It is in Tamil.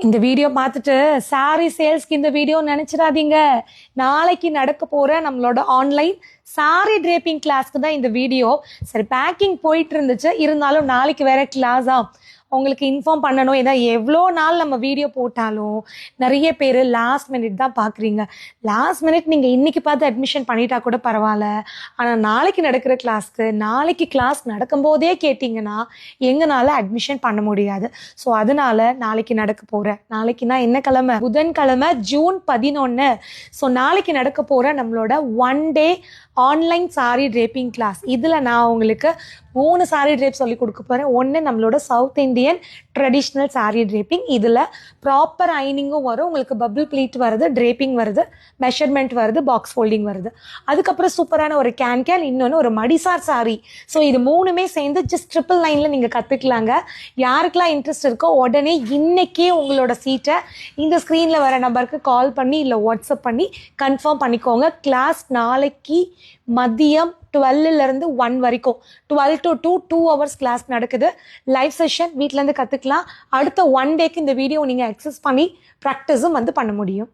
இந்த வீடியோ பார்த்துட்டு சாரி சேல்ஸ்க்கு இந்த வீடியோ நினைச்சிடாதீங்க. நாளைக்கு நடக்க போற நம்மளோட ஆன்லைன் சாரி ட்ரேப்பிங் கிளாஸ்க்கு தான் இந்த வீடியோ. சரி, பேக்கிங் போயிட்டு இருந்துச்சு, இருந்தாலும் நாளைக்கு வேற கிளாஸா உங்களுக்கு இன்ஃபார்ம் பண்ணணும். ஏன்னா எவ்வளோ நாள் நம்ம வீடியோ போட்டாலும் நிறைய பேர் லாஸ்ட் மினிட் தான் பார்க்குறீங்க. லாஸ்ட் மினிட் நீங்கள் இன்னைக்கு பார்த்து அட்மிஷன் பண்ணிட்டா கூட பரவாயில்ல, ஆனால் நாளைக்கு நடக்கிற கிளாஸ்க்கு நாளைக்கு கிளாஸ் நடக்கும்போதே கேட்டிங்கன்னா எங்களால் அட்மிஷன் பண்ண முடியாது. ஸோ அதனால நாளைக்கு நடக்க போகிறேன். நாளைக்குனா என்ன கிழமை? புதன்கிழமை, ஜூன் 11. ஸோ நாளைக்கு நடக்க போகிற நம்மளோட 1 day online sari draping class. இதில் நான் உங்களுக்கு 3 சாரி ட்ரேப் சொல்லி கொடுக்க போகிறேன். ஒன்று நம்மளோட south Indian traditional sorry draping. இதில் ப்ராப்பர் ஐனிங்கும் வரும், உங்களுக்கு பபிள் ப்ளீட் வருது, ட்ரேப்பிங் வருது, மெஷர்மெண்ட் வருது, பாக்ஸ் ஃபோல்டிங் வருது. அதுக்கப்புறம் சூப்பரான ஒரு கேன், இன்னொன்று ஒரு மடிசார் சாரி. ஸோ இது 3மே சேர்ந்து ஜஸ்ட் 999 நீங்கள் கற்றுக்கலாங்க. யாருக்கெல்லாம் இன்ட்ரெஸ்ட் இருக்கோ உடனே இன்னைக்கே உங்களோட சீட்டை இந்த ஸ்க்ரீனில் வர நம்பருக்கு கால் பண்ணி இல்லை வாட்ஸ்அப் பண்ணி கன்ஃபார்ம் பண்ணிக்கோங்க. கிளாஸ் நாளைக்கு மதியம் 12லேருந்து 1 வரைக்கும், 12 to 2 2 hours கிளாஸ் நடக்குது. லைவ் செஷன் வீட்டிலேருந்து கற்றுக்கலாம். அடுத்த 1 டேக்கு இந்த வீடியோ நீங்கள் அக்சஸ் பண்ணி ப்ராக்டிஸும் பண்ண முடியும்.